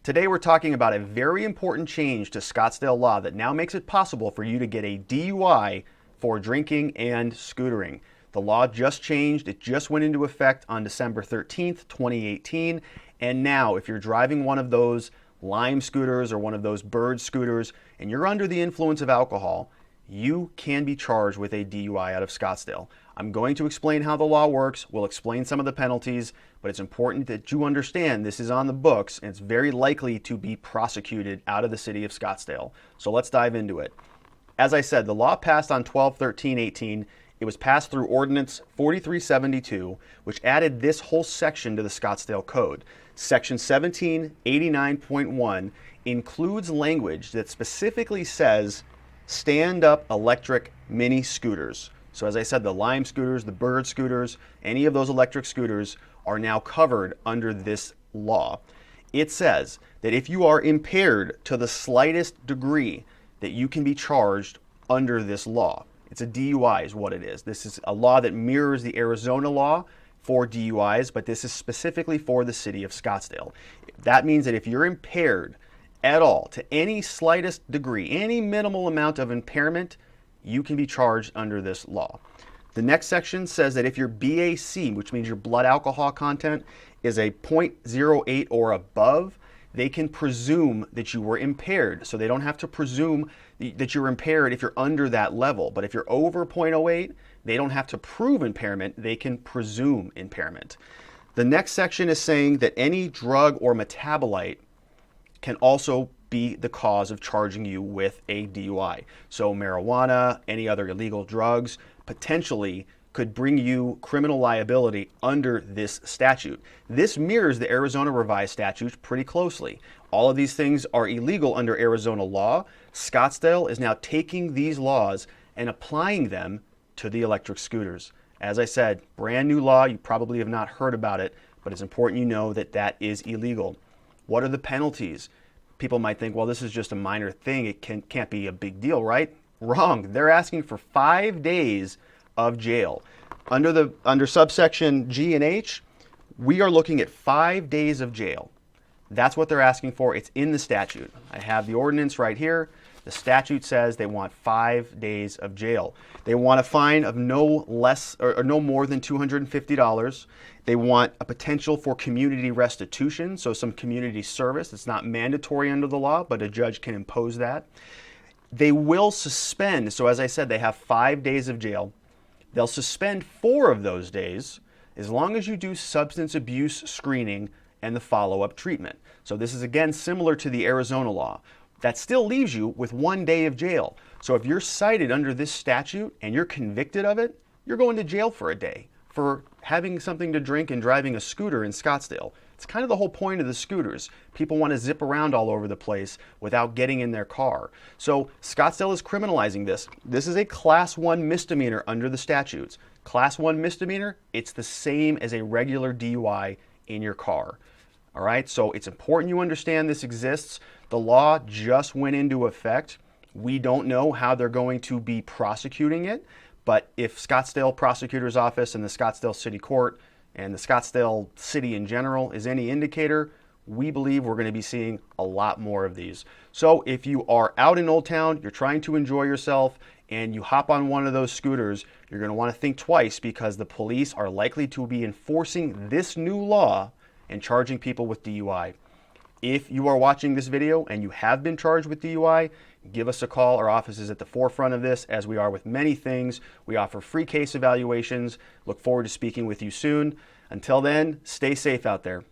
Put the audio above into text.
Today we're talking about a very important change to Scottsdale law that now makes it possible for you to get a DUI for drinking and scootering. The law just changed. It just went into effect on December 13th, 2018. And now if you're driving one of those Lime scooters or one of those Bird scooters and you're under the influence of alcohol, you can be charged with a DUI out of Scottsdale. I'm going to explain how the law works. We'll explain some of the penalties, but it's important that you understand this is on the books and it's very likely to be prosecuted out of the city of Scottsdale. So let's dive into it. As I said, the law passed on 12/13/18. It was passed through Ordinance 4372, which added this whole section to the Scottsdale Code. Section 1789.1 includes language that specifically says stand-up electric mini scooters. So as I said, the Lime scooters, the Bird scooters, any of those electric scooters are now covered under this law. It says that if you are impaired to the slightest degree, that you can be charged under this law. It's a DUI is what it is. This is a law that mirrors the Arizona law for DUIs, but this is specifically for the city of Scottsdale. That means that if you're impaired at all, to any slightest degree, any minimal amount of impairment, you can be charged under this law. The next section says that if your BAC, which means your blood alcohol content, is a 0.08 or above, they can presume that you were impaired. So they don't have to presume that you're impaired if you're under that level. But if you're over 0.08, they don't have to prove impairment. They can presume impairment. The next section is saying that any drug or metabolite can also be the cause of charging you with a DUI. So marijuana, any other illegal drugs, potentially could bring you criminal liability under this statute. This mirrors the Arizona revised statutes pretty closely. All of these things are illegal under Arizona law. Scottsdale is now taking these laws and applying them to the electric scooters. As I said, brand new law. You probably have not heard about it, but it's important you know that that is illegal. What are the penalties? People might think, well, this is just a minor thing. It can't be a big deal, right? Wrong. They're asking for 5 days of jail. Under subsection G and H, we are looking at 5 days of jail. That's what they're asking for. It's in the statute. I have the ordinance right here. The statute says they want 5 days of jail. They want a fine of no less or no more than $250. They want a potential for community restitution, so some community service. It's not mandatory under the law, but a judge can impose that. They will suspend, so as I said, they have 5 days of jail. They'll suspend 4 of those days as long as you do substance abuse screening and the follow-up treatment. So this is again similar to the Arizona law. That still leaves you with 1 day of jail. So if you're cited under this statute and you're convicted of it, you're going to jail for a day for having something to drink and driving a scooter in Scottsdale. It's kind of the whole point of the scooters. People want to zip around all over the place without getting in their car. So Scottsdale is criminalizing this. This is a class 1 misdemeanor under the statutes. Class 1 misdemeanor, it's the same as a regular DUI in your car. All right, so it's important you understand this exists. The law just went into effect. We don't know how they're going to be prosecuting it, but if Scottsdale Prosecutor's Office and the Scottsdale City Court and the Scottsdale City in general is any indicator, we believe we're going to be seeing a lot more of these. So if you are out in Old Town, you're trying to enjoy yourself, and you hop on one of those scooters, you're going to want to think twice because the police are likely to be enforcing this new law and charging people with DUI. If you are watching this video and you have been charged with DUI, give us a call. Our office is at the forefront of this, as we are with many things. We offer free case evaluations. Look forward to speaking with you soon. Until then, stay safe out there.